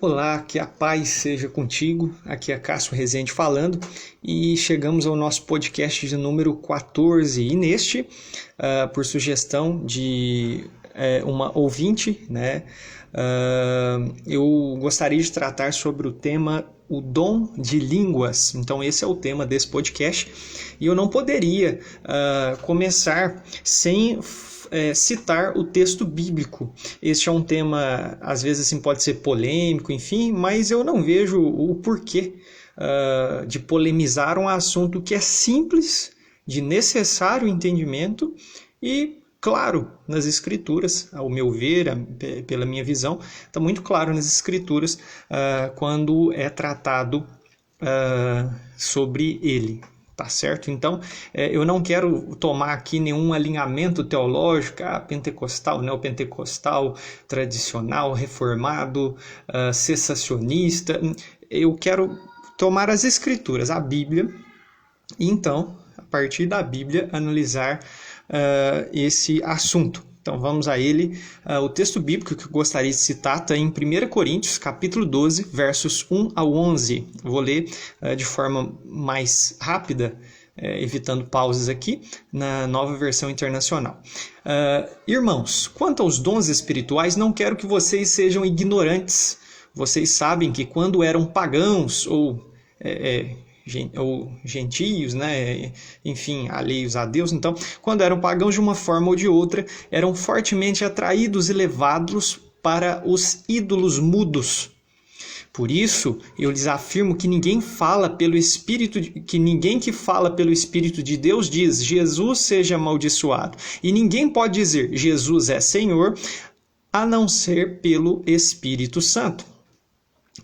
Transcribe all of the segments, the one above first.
Olá, que a paz seja contigo, aqui é Cássio Rezende falando e chegamos ao nosso podcast de número 14 e neste, por sugestão de uma ouvinte, né, eu gostaria de tratar sobre o tema o dom de línguas. Então esse é o tema desse podcast e eu não poderia começar sem citar o texto bíblico. Este é um tema, às vezes assim, pode ser polêmico, enfim, mas eu não vejo o porquê de polemizar um assunto que é simples, de necessário entendimento e, claro, nas Escrituras, ao meu ver, pela minha visão, está muito claro nas Escrituras quando é tratado sobre ele. Tá certo? Então, eu não quero tomar aqui nenhum alinhamento teológico, pentecostal, neopentecostal, tradicional, reformado, cessacionista. Eu quero tomar as Escrituras, a Bíblia, e então, a partir da Bíblia, analisar esse assunto. Então vamos a ele. O texto bíblico que eu gostaria de citar está em 1 Coríntios, capítulo 12, versos 1 ao 11. Vou ler de forma mais rápida, evitando pausas aqui, na Nova Versão Internacional. Irmãos, quanto aos dons espirituais, não quero que vocês sejam ignorantes. Vocês sabem que quando eram pagãos ou gentios, né? Enfim, alheios a Deus, então, quando eram pagãos de uma forma ou de outra, eram fortemente atraídos e levados para os ídolos mudos. Por isso, eu lhes afirmo que ninguém que fala pelo Espírito de Deus diz, Jesus seja amaldiçoado. E ninguém pode dizer, Jesus é Senhor, a não ser pelo Espírito Santo.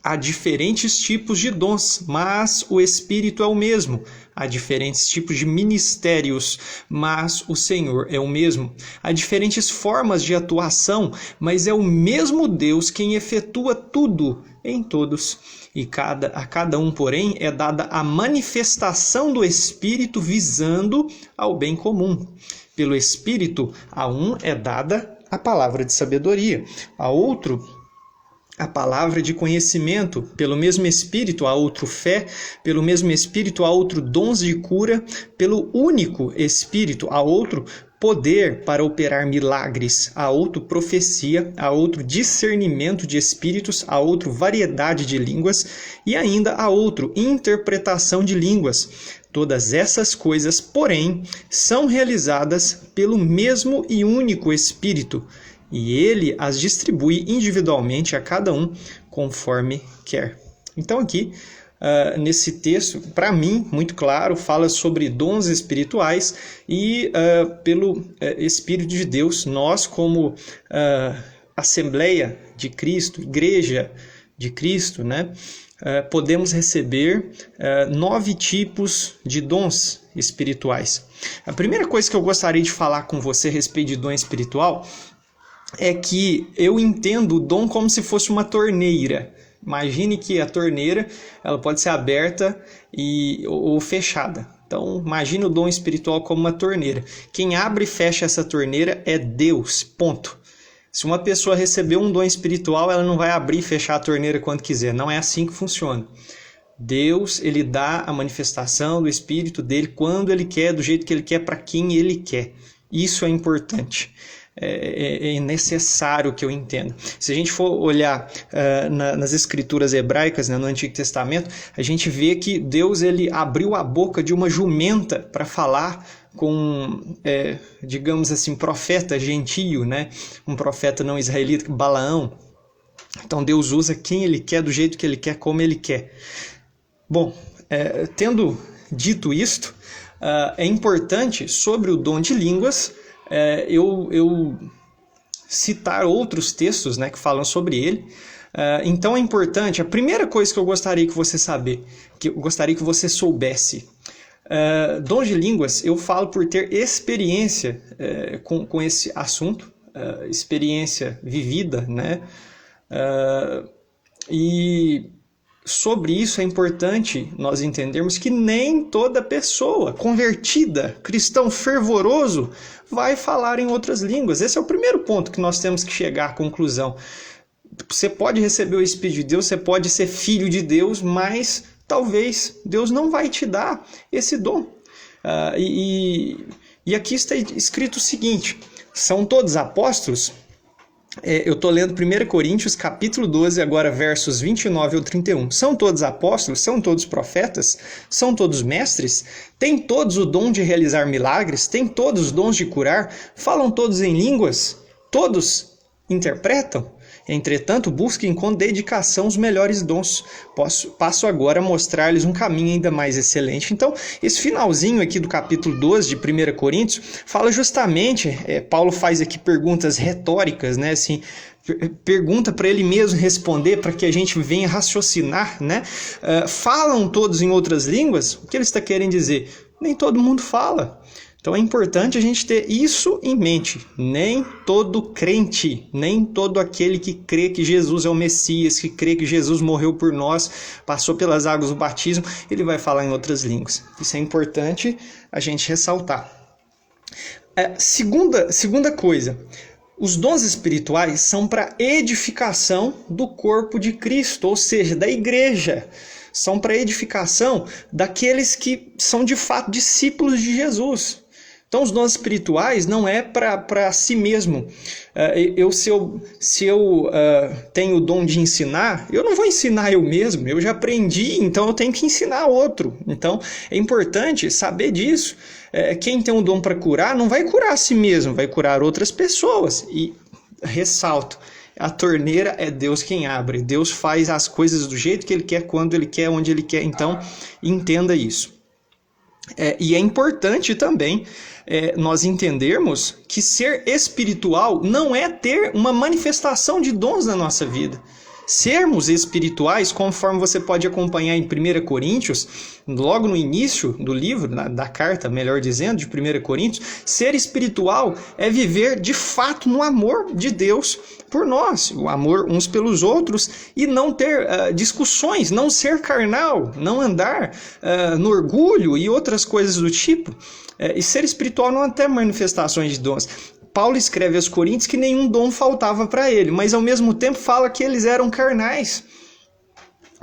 Há diferentes tipos de dons, mas o Espírito é o mesmo. Há diferentes tipos de ministérios, mas o Senhor é o mesmo. Há diferentes formas de atuação, mas é o mesmo Deus quem efetua tudo em todos. E a cada um, porém, é dada a manifestação do Espírito visando ao bem comum. Pelo Espírito, a um é dada a palavra de sabedoria, a outro a palavra de conhecimento, pelo mesmo Espírito há outro fé, pelo mesmo Espírito há outro dons de cura, pelo único Espírito há outro poder para operar milagres, há outro profecia, há outro discernimento de espíritos, há outro variedade de línguas e ainda há outro interpretação de línguas. Todas essas coisas, porém, são realizadas pelo mesmo e único Espírito, e ele as distribui individualmente a cada um conforme quer. Então aqui, nesse texto, para mim, muito claro, fala sobre dons espirituais e pelo Espírito de Deus, nós como Assembleia de Cristo, Igreja de Cristo, né, podemos receber 9 tipos de dons espirituais. A primeira coisa que eu gostaria de falar com você a respeito de dom espiritual é que eu entendo o dom como se fosse uma torneira. Imagine que a torneira ela pode ser aberta ou fechada. Então, imagine o dom espiritual como uma torneira. Quem abre e fecha essa torneira é Deus, ponto. Se uma pessoa receber um dom espiritual, ela não vai abrir e fechar a torneira quando quiser. Não é assim que funciona. Deus, ele dá a manifestação do Espírito dele quando ele quer, do jeito que ele quer, para quem ele quer. Isso é importante. É necessário que eu entenda. Se a gente for olhar nas escrituras hebraicas, né, no Antigo Testamento, a gente vê que Deus ele abriu a boca de uma jumenta para falar com, digamos assim, profeta gentio, né? Um profeta não israelita, Balaão. Então Deus usa quem ele quer, do jeito que ele quer, como ele quer. Bom, tendo dito isto, é importante sobre o dom de línguas eu citar outros textos, né, que falam sobre ele. Então é importante, a primeira coisa que eu gostaria que você soubesse, dom de línguas, eu falo por ter experiência com esse assunto, experiência vivida, né? E sobre isso é importante nós entendermos que nem toda pessoa convertida, cristão fervoroso, vai falar em outras línguas. Esse é o primeiro ponto que nós temos que chegar à conclusão. você pode receber o Espírito de Deus, você pode ser filho de Deus, mas talvez Deus não vai te dar esse dom. E aqui está escrito o seguinte: são todos apóstolos? Eu estou lendo 1 Coríntios, capítulo 12, agora versos 29 ao 31. São todos apóstolos? São todos profetas? São todos mestres? Têm todos o dom de realizar milagres? Têm todos os dons de curar? Falam todos em línguas? Todos interpretam? Entretanto, busquem com dedicação os melhores dons. Passo agora a mostrar-lhes um caminho ainda mais excelente. Então, esse finalzinho aqui do capítulo 12 de 1 Coríntios fala justamente, Paulo faz aqui perguntas retóricas, né? Assim, pergunta para ele mesmo responder, para que a gente venha raciocinar, né? Falam todos em outras línguas? O que ele está querendo dizer? Nem todo mundo fala. Então é importante a gente ter isso em mente. Nem todo crente, nem todo aquele que crê que Jesus é o Messias, que crê que Jesus morreu por nós, passou pelas águas do batismo, ele vai falar em outras línguas. Isso é importante a gente ressaltar. Segunda coisa, os dons espirituais são para edificação do corpo de Cristo, ou seja, da igreja. São para edificação daqueles que são de fato discípulos de Jesus. Então, os dons espirituais não é para si mesmo. Se eu tenho o dom de ensinar, eu não vou ensinar eu mesmo, eu já aprendi, então eu tenho que ensinar outro. Então, é importante saber disso. Quem tem um dom para curar, não vai curar a si mesmo, vai curar outras pessoas. E ressalto, a torneira é Deus quem abre. Deus faz as coisas do jeito que Ele quer, quando Ele quer, onde Ele quer. Então, entenda isso. E é importante também nós entendermos que ser espiritual não é ter uma manifestação de dons na nossa vida. Sermos espirituais, conforme você pode acompanhar em 1 Coríntios, logo no início do livro, da carta, melhor dizendo, de 1 Coríntios, ser espiritual é viver de fato no amor de Deus por nós, o amor uns pelos outros, e não ter discussões, não ser carnal, não andar no orgulho e outras coisas do tipo. E ser espiritual não é ter manifestações de dons. Paulo escreve aos Coríntios que nenhum dom faltava para ele, mas ao mesmo tempo fala que eles eram carnais,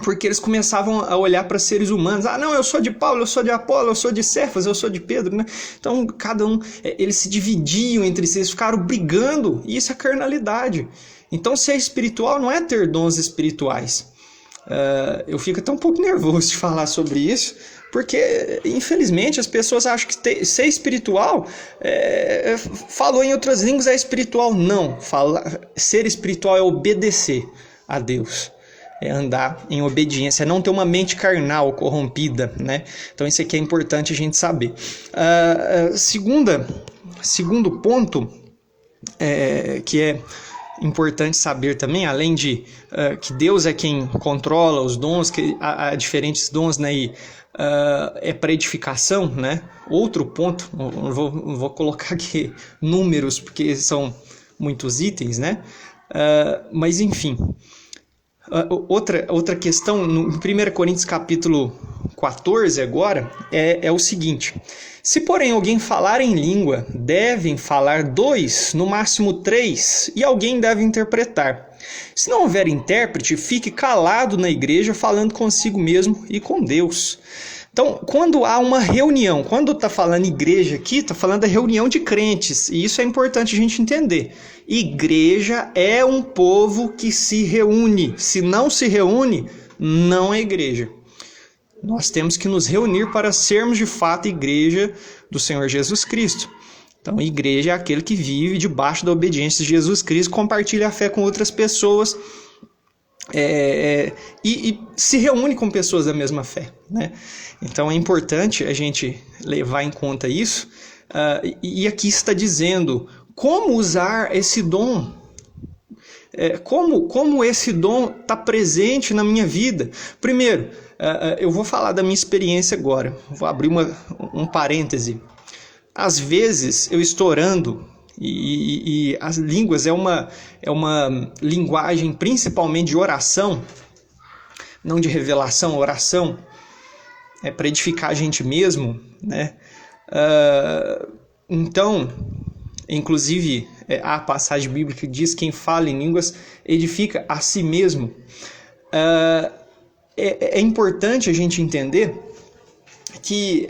porque eles começavam a olhar para seres humanos. Não, eu sou de Paulo, eu sou de Apolo, eu sou de Cefas, eu sou de Pedro, né? Então, cada um, eles se dividiam entre si, eles ficaram brigando, e isso é carnalidade. Então, ser espiritual não é ter dons espirituais. Eu fico até um pouco nervoso de falar sobre isso, porque, infelizmente, as pessoas acham que ser espiritual, falou em outras línguas, é espiritual. Não, ser espiritual é obedecer a Deus, é andar em obediência, é não ter uma mente carnal corrompida, né? Então, isso aqui é importante a gente saber. Segundo ponto, que é importante saber também, além de que Deus é quem controla os dons, que há diferentes dons, né, e é para edificação, né? Outro ponto, não vou colocar aqui números porque são muitos itens, né? Mas enfim, outra questão no 1 Coríntios capítulo 14 agora é o seguinte: se porém alguém falar em língua, devem falar 2, no máximo 3, e alguém deve interpretar. Se não houver intérprete, fique calado na igreja, falando consigo mesmo e com Deus. Então, quando há uma reunião, quando está falando igreja aqui, está falando da reunião de crentes, e isso é importante a gente entender. Igreja é um povo que se reúne. Se não se reúne, não é igreja. Nós temos que nos reunir para sermos de fato igreja do Senhor Jesus Cristo. Então, igreja é aquele que vive debaixo da obediência de Jesus Cristo, compartilha a fé com outras pessoas e se reúne com pessoas da mesma fé, né? Então, é importante a gente levar em conta isso. E aqui está dizendo como usar esse dom. Como esse dom está presente na minha vida. Primeiro, eu vou falar da minha experiência agora. Vou abrir um parêntese. Às vezes eu estou orando e as línguas é uma linguagem principalmente de oração, não de revelação, oração, é para edificar a gente mesmo, né? Então, inclusive, a passagem bíblica que diz: quem fala em línguas edifica a si mesmo. É importante a gente entender que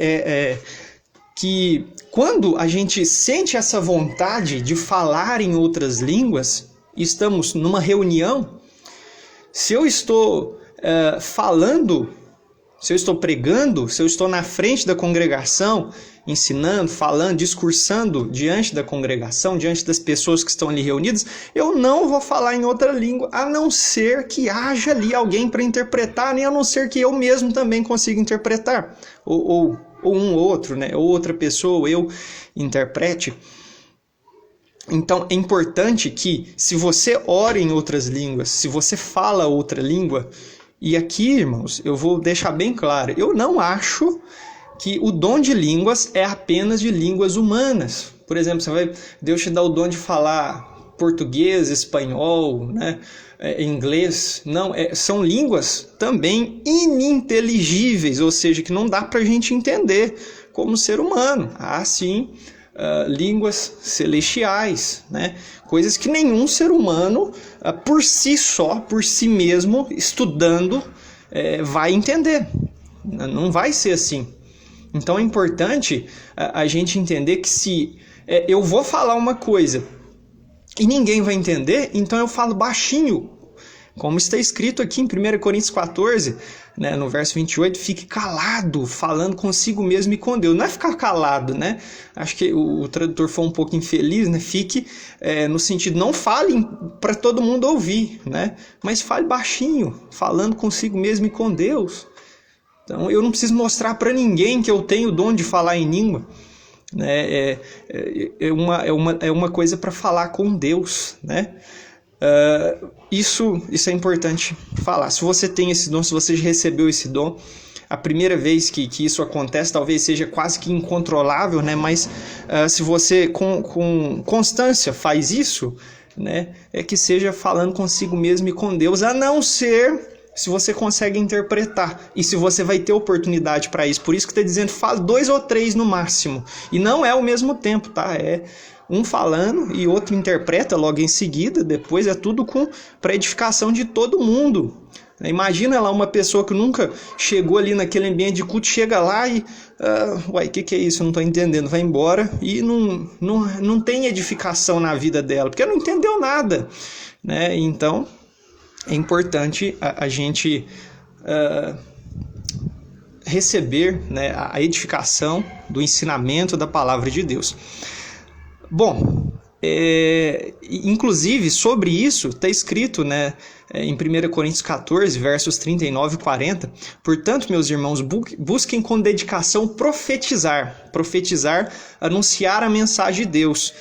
quando a gente sente essa vontade de falar em outras línguas, estamos numa reunião, se eu estou falando, se eu estou pregando, se eu estou na frente da congregação, ensinando, falando, discursando diante da congregação, diante das pessoas que estão ali reunidas, eu não vou falar em outra língua, a não ser que haja ali alguém para interpretar, nem a não ser que eu mesmo também consiga interpretar, ou um ou outro, né? Ou outra pessoa, ou eu interprete. Então é importante que, se você ora em outras línguas, se você fala outra língua, e aqui, irmãos, eu vou deixar bem claro, eu não acho que o dom de línguas é apenas de línguas humanas. Por exemplo, Deus te dá o dom de falar português, espanhol, né, inglês. Não, são línguas também ininteligíveis, ou seja, que não dá para a gente entender como ser humano. Há sim línguas celestiais, né, coisas que nenhum ser humano, por si só, por si mesmo, estudando, vai entender. Não vai ser assim. Então é importante a gente entender que se eu vou falar uma coisa e ninguém vai entender, então eu falo baixinho. Como está escrito aqui em 1 Coríntios 14, né, no verso 28, fique calado, falando consigo mesmo e com Deus. Não é ficar calado, né? Acho que o tradutor foi um pouco infeliz, né? Fique no sentido, não fale para todo mundo ouvir, né? Mas fale baixinho, falando consigo mesmo e com Deus. Então, eu não preciso mostrar para ninguém que eu tenho o dom de falar em língua. Né? É uma coisa para falar com Deus. Né? Isso é importante falar. Se você tem esse dom, se você já recebeu esse dom, a primeira vez que isso acontece talvez seja quase que incontrolável, né? Mas se você com constância faz isso, né? É que seja falando consigo mesmo e com Deus, a não ser se você consegue interpretar e se você vai ter oportunidade para isso. Por isso que está dizendo, fala 2 ou 3 no máximo. E não é ao mesmo tempo, tá? É um falando e outro interpreta logo em seguida. Depois é tudo para edificação de todo mundo. Imagina lá uma pessoa que nunca chegou ali naquele ambiente de culto, chega lá e... o que é isso? Eu não estou entendendo. Vai embora e não tem edificação na vida dela, porque não entendeu nada. Né? Então... é importante a gente receber, né, a edificação do ensinamento da palavra de Deus. Bom, inclusive sobre isso está escrito, né, em 1 Coríntios 14, versos 39 e 40. Portanto, meus irmãos, busquem com dedicação profetizar, anunciar a mensagem de Deus,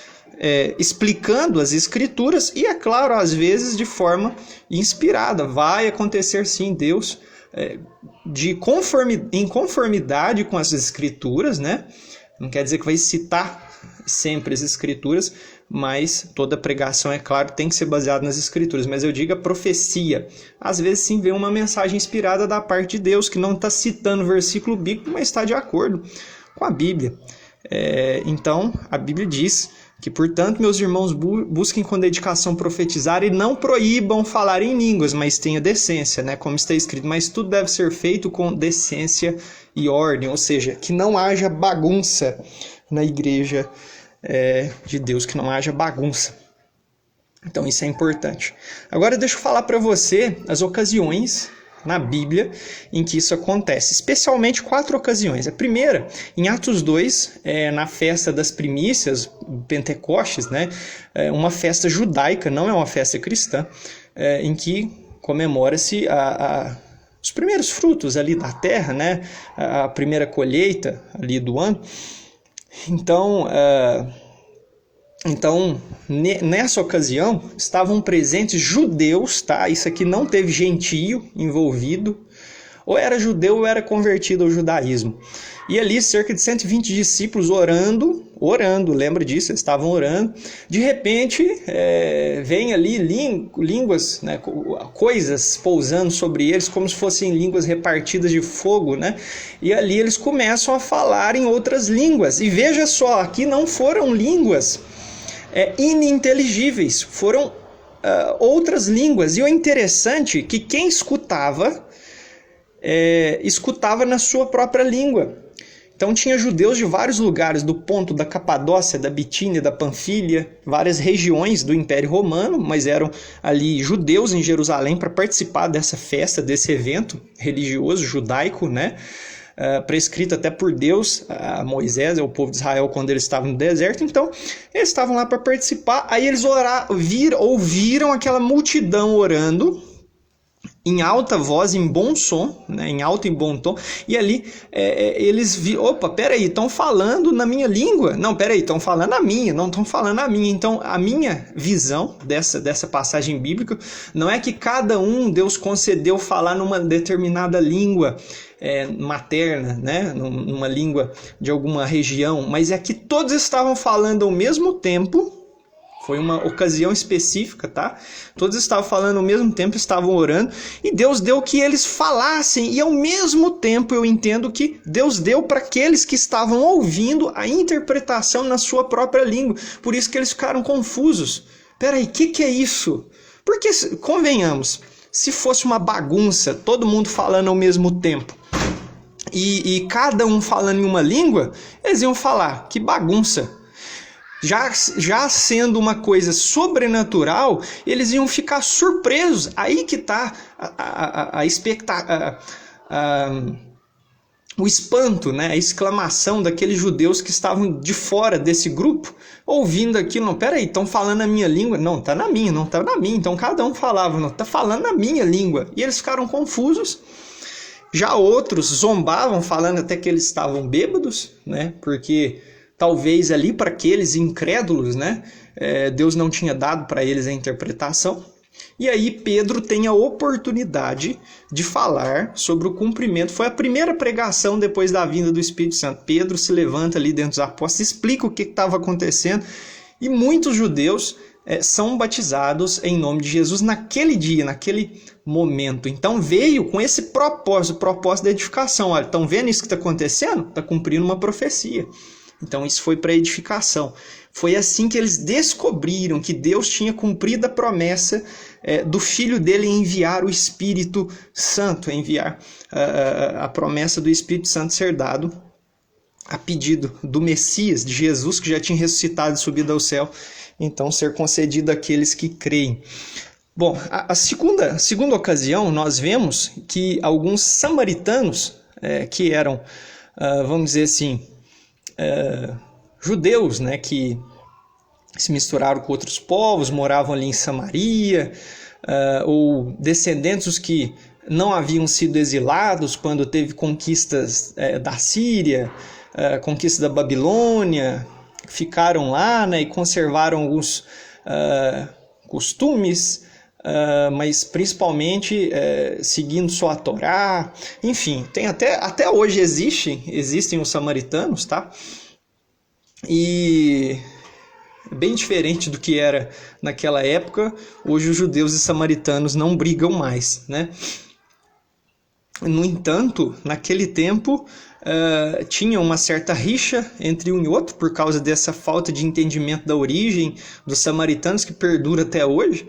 explicando as escrituras e, é claro, às vezes de forma inspirada. Vai acontecer sim, Deus, em conformidade com as escrituras, né? Não quer dizer que vai citar sempre as escrituras, mas toda pregação, é claro, tem que ser baseada nas escrituras. Mas eu digo a profecia. Às vezes sim vem uma mensagem inspirada da parte de Deus, que não está citando versículo bíblico, mas está de acordo com a Bíblia. Então, a Bíblia diz que, portanto, meus irmãos, busquem com dedicação profetizar e não proíbam falar em línguas, mas tenha decência, né? Como está escrito, mas tudo deve ser feito com decência e ordem, ou seja, que não haja bagunça na igreja de Deus, que não haja bagunça. Então isso é importante. Agora deixa eu falar para você as ocasiões na Bíblia em que isso acontece, especialmente 4 ocasiões. A primeira, em Atos 2, na festa das primícias, Pentecostes, né? Uma festa judaica, não é uma festa cristã, em que comemora-se os primeiros frutos ali da terra, né? A primeira colheita ali do ano. Então, nessa ocasião, estavam presentes judeus, tá? Isso aqui não teve gentio envolvido, ou era judeu ou era convertido ao judaísmo. E ali cerca de 120 discípulos orando, lembra disso? Eles estavam orando. De repente, vem ali línguas, né, coisas pousando sobre eles, como se fossem línguas repartidas de fogo, né? E ali eles começam a falar em outras línguas. E veja só, aqui não foram línguas ininteligíveis, foram outras línguas. E o interessante é que quem escutava, escutava na sua própria língua. Então tinha judeus de vários lugares, do Ponto, da Capadócia, da Bitínia, da Panfilha, várias regiões do Império Romano, mas eram ali judeus em Jerusalém para participar dessa festa, desse evento religioso judaico, né? Prescrito até por Deus a Moisés, ao povo de Israel, quando eles estavam no deserto. Então eles estavam lá para participar. Aí eles ouviram aquela multidão orando em alta voz, em bom som, né? Em alto e bom tom, e ali eles viram, opa, peraí, estão falando na minha língua? Não, peraí, estão falando a minha, não estão falando a minha. Então a minha visão dessa passagem bíblica não é que cada um Deus concedeu falar numa determinada língua materna, né? Numa língua de alguma região, mas é que todos estavam falando ao mesmo tempo. Foi uma ocasião específica, tá? Todos estavam falando ao mesmo tempo, estavam orando, e Deus deu que eles falassem, e ao mesmo tempo eu entendo que Deus deu para aqueles que estavam ouvindo a interpretação na sua própria língua. Por isso que eles ficaram confusos. Peraí, o que é isso? Porque, convenhamos, se fosse uma bagunça, todo mundo falando ao mesmo tempo, e cada um falando em uma língua, eles iam falar, que bagunça. Já sendo uma coisa sobrenatural, eles iam ficar surpresos. Aí que está o espanto, né? A exclamação daqueles judeus que estavam de fora desse grupo, ouvindo aquilo. Não, peraí, estão falando a minha língua? Não, está na minha, não está na minha. Então cada um falava, não, está falando a minha língua. E eles ficaram confusos. Já outros zombavam, falando até que eles estavam bêbados, né? Porque talvez ali para aqueles incrédulos, né, Deus não tinha dado para eles a interpretação. E aí Pedro tem a oportunidade de falar sobre o cumprimento. Foi a primeira pregação depois da vinda do Espírito Santo. Pedro se levanta ali dentro dos apóstolos, explica o que estava acontecendo, e muitos judeus são batizados em nome de Jesus naquele dia, naquele momento. Então veio com esse propósito, o propósito da edificação. Olha, estão vendo isso que está acontecendo? Está cumprindo uma profecia. Então isso foi para edificação. Foi assim que eles descobriram que Deus tinha cumprido a promessa do Filho dele enviar o Espírito Santo, enviar a promessa do Espírito Santo ser dado a pedido do Messias, de Jesus, que já tinha ressuscitado e subido ao céu, então ser concedido àqueles que creem. Bom, a segunda ocasião, nós vemos que alguns samaritanos, que eram, vamos dizer assim, judeus, né, que se misturaram com outros povos, moravam ali em Samaria, ou descendentes que não haviam sido exilados quando teve conquistas da Síria, conquista da Babilônia, ficaram lá, né, e conservaram alguns costumes, mas principalmente seguindo só a Torá. Enfim, tem até hoje existem os samaritanos, tá? E bem diferente do que era naquela época. Hoje os judeus e samaritanos não brigam mais, né? No entanto, naquele tempo tinha uma certa rixa entre um e outro por causa dessa falta de entendimento da origem dos samaritanos, que perdura até hoje.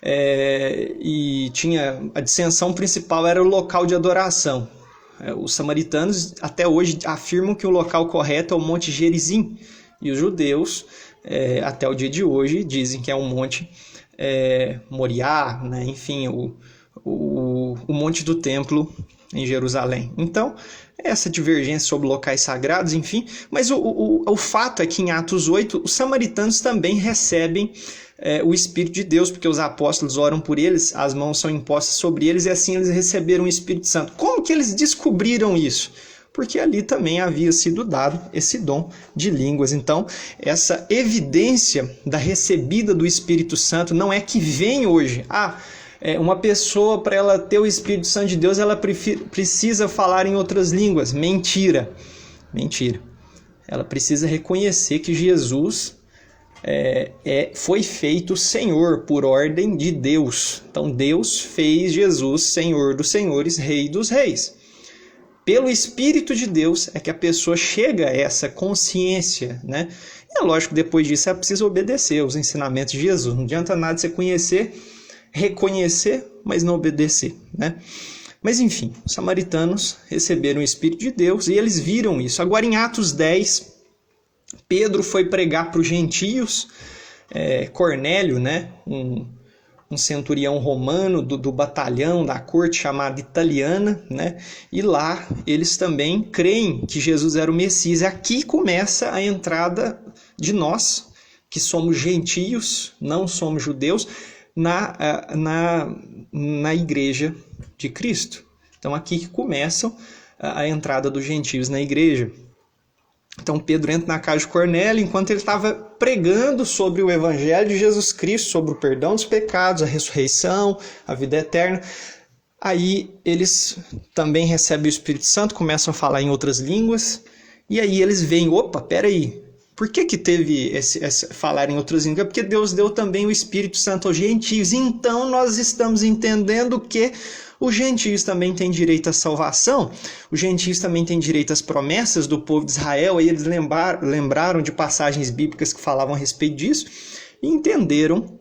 E tinha a dissensão principal, era o local de adoração. Os samaritanos até hoje afirmam que o local correto é o Monte Gerizim, e os judeus até o dia de hoje dizem que é o Monte Moriá, né? Enfim, o Monte do Templo em Jerusalém. Então, essa divergência sobre locais sagrados, enfim, mas o fato é que em Atos 8 os samaritanos também recebem o Espírito de Deus, porque os apóstolos oram por eles, as mãos são impostas sobre eles, e assim eles receberam o Espírito Santo. Como que eles descobriram isso? Porque ali também havia sido dado esse dom de línguas. Então, essa evidência da recebida do Espírito Santo não é que vem hoje. Uma pessoa, para ela ter o Espírito Santo de Deus, ela precisa falar em outras línguas. Mentira. Mentira. Ela precisa reconhecer que Jesus foi feito Senhor por ordem de Deus. Então Deus fez Jesus Senhor dos senhores, Rei dos reis. Pelo Espírito de Deus é que a pessoa chega a essa consciência, né? É lógico, depois disso é preciso obedecer aos ensinamentos de Jesus. Não adianta nada você conhecer, reconhecer, mas não obedecer, né? Mas enfim, os samaritanos receberam o Espírito de Deus e eles viram isso. Agora em Atos 10, Pedro foi pregar para os gentios, Cornélio, né? Um centurião romano do batalhão da corte chamada Italiana, né? E lá eles também creem que Jesus era o Messias. Aqui começa a entrada de nós, que somos gentios, não somos judeus, na igreja de Cristo. Então aqui que começa a entrada dos gentios na igreja. Então Pedro entra na casa de Cornélio enquanto ele estava pregando sobre o Evangelho de Jesus Cristo, sobre o perdão dos pecados, a ressurreição, a vida eterna. Aí eles também recebem o Espírito Santo, começam a falar em outras línguas, e aí eles veem, opa, peraí, por que teve esse falar em outras línguas? Porque Deus deu também o Espírito Santo aos gentios, então nós estamos entendendo que os gentios também têm direito à salvação, os gentios também têm direito às promessas do povo de Israel, aí eles lembraram de passagens bíblicas que falavam a respeito disso, e entenderam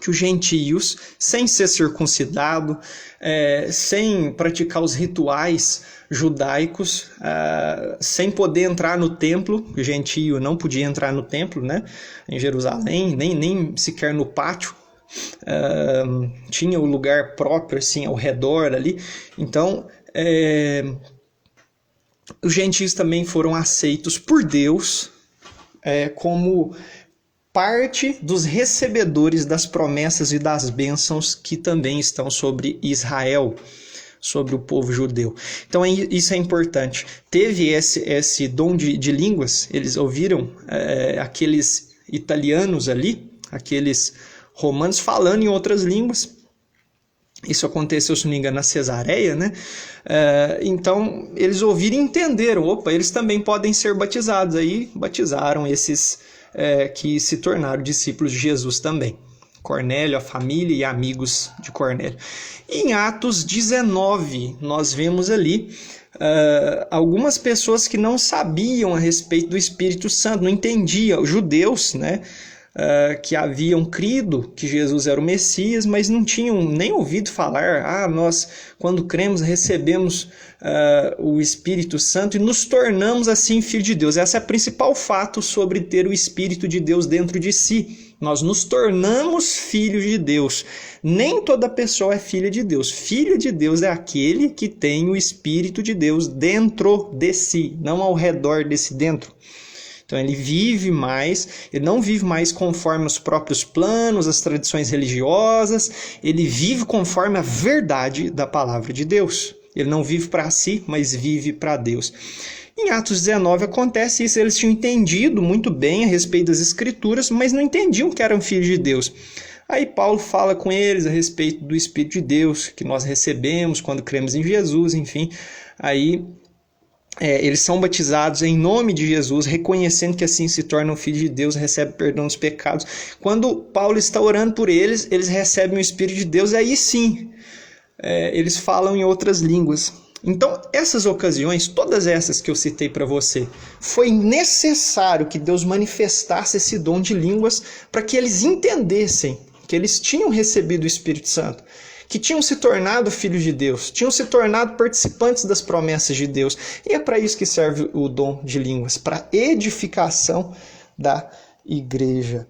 que os gentios, sem ser circuncidado, sem praticar os rituais judaicos, sem poder entrar no templo, o gentio não podia entrar no templo, né, em Jerusalém, nem sequer no pátio, tinha o lugar próprio assim ao redor ali. Então os gentios também foram aceitos por Deus como parte dos recebedores das promessas e das bênçãos que também estão sobre Israel, sobre o povo judeu. Então isso é importante. Teve esse dom de línguas, eles ouviram aqueles italianos ali, aqueles romanos falando em outras línguas. Isso aconteceu, se não me engano, na Cesareia, né? Então eles ouviram e entenderam, opa, eles também podem ser batizados. Aí batizaram esses que se tornaram discípulos de Jesus também. Cornélio, a família e amigos de Cornélio. E em Atos 19, nós vemos ali algumas pessoas que não sabiam a respeito do Espírito Santo, não entendiam, os judeus, né? Que haviam crido que Jesus era o Messias, mas não tinham nem ouvido falar, nós quando cremos recebemos o Espírito Santo e nos tornamos assim filhos de Deus. Esse é o principal fato sobre ter o Espírito de Deus dentro de si. Nós nos tornamos filhos de Deus. Nem toda pessoa é filha de Deus. Filho de Deus é aquele que tem o Espírito de Deus dentro de si, não ao redor desse dentro. Então ele vive mais, ele não vive mais conforme os próprios planos, as tradições religiosas, ele vive conforme a verdade da palavra de Deus. Ele não vive para si, mas vive para Deus. Em Atos 19 acontece isso, eles tinham entendido muito bem a respeito das Escrituras, mas não entendiam que eram filhos de Deus. Aí Paulo fala com eles a respeito do Espírito de Deus, que nós recebemos quando cremos em Jesus, enfim. Aí eles são batizados em nome de Jesus, reconhecendo que assim se tornam filhos de Deus, recebem perdão dos pecados. Quando Paulo está orando por eles, eles recebem o Espírito de Deus, aí sim, eles falam em outras línguas. Então, essas ocasiões, todas essas que eu citei para você, foi necessário que Deus manifestasse esse dom de línguas para que eles entendessem que eles tinham recebido o Espírito Santo, que tinham se tornado filhos de Deus, tinham se tornado participantes das promessas de Deus. E é para isso que serve o dom de línguas, para edificação da igreja.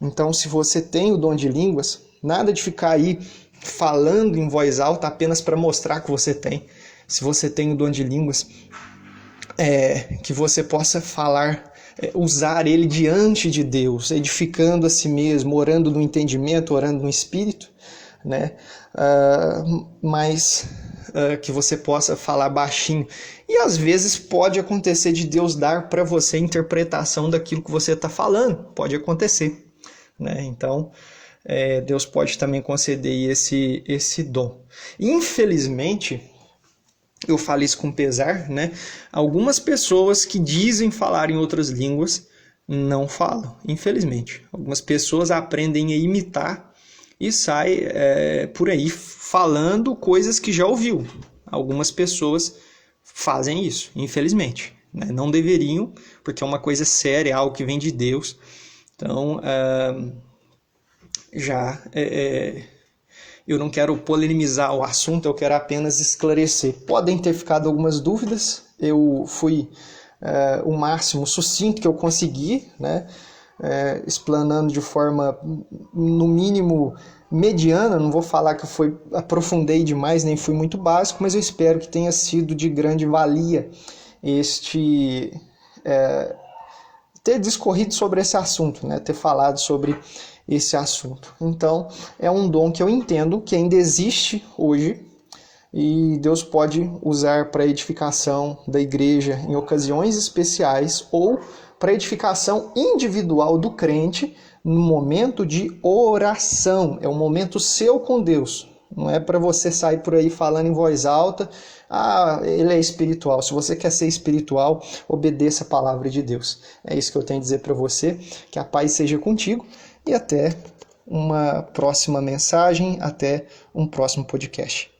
Então, se você tem o dom de línguas, nada de ficar aí falando em voz alta apenas para mostrar que você tem. Se você tem o dom de línguas, que você possa falar, usar ele diante de Deus, edificando a si mesmo, orando no entendimento, orando no espírito, né? Mas que você possa falar baixinho. E às vezes pode acontecer de Deus dar para você a interpretação daquilo que você está falando. Pode acontecer, né? Então, Deus pode também conceder esse dom. Infelizmente, eu falo isso com pesar, né? Algumas pessoas que dizem falar em outras línguas não falam, infelizmente. Algumas pessoas aprendem a imitar e sai por aí falando coisas que já ouviu. Algumas pessoas fazem isso, infelizmente, né? Não deveriam, porque é uma coisa séria, é algo que vem de Deus. Então, eu não quero polemizar o assunto, eu quero apenas esclarecer. Podem ter ficado algumas dúvidas, eu fui o máximo sucinto que eu consegui, né? Explanando de forma, no mínimo, mediana. Não vou falar que eu aprofundei demais, nem fui muito básico, mas eu espero que tenha sido de grande valia ter discorrido sobre esse assunto, né? Ter falado sobre esse assunto. Então, é um dom que eu entendo que ainda existe hoje e Deus pode usar para edificação da igreja em ocasiões especiais ou para edificação individual do crente no momento de oração. É um momento seu com Deus. Não é para você sair por aí falando em voz alta, ele é espiritual. Se você quer ser espiritual, obedeça a palavra de Deus. É isso que eu tenho a dizer para você. Que a paz seja contigo e até uma próxima mensagem, até um próximo podcast.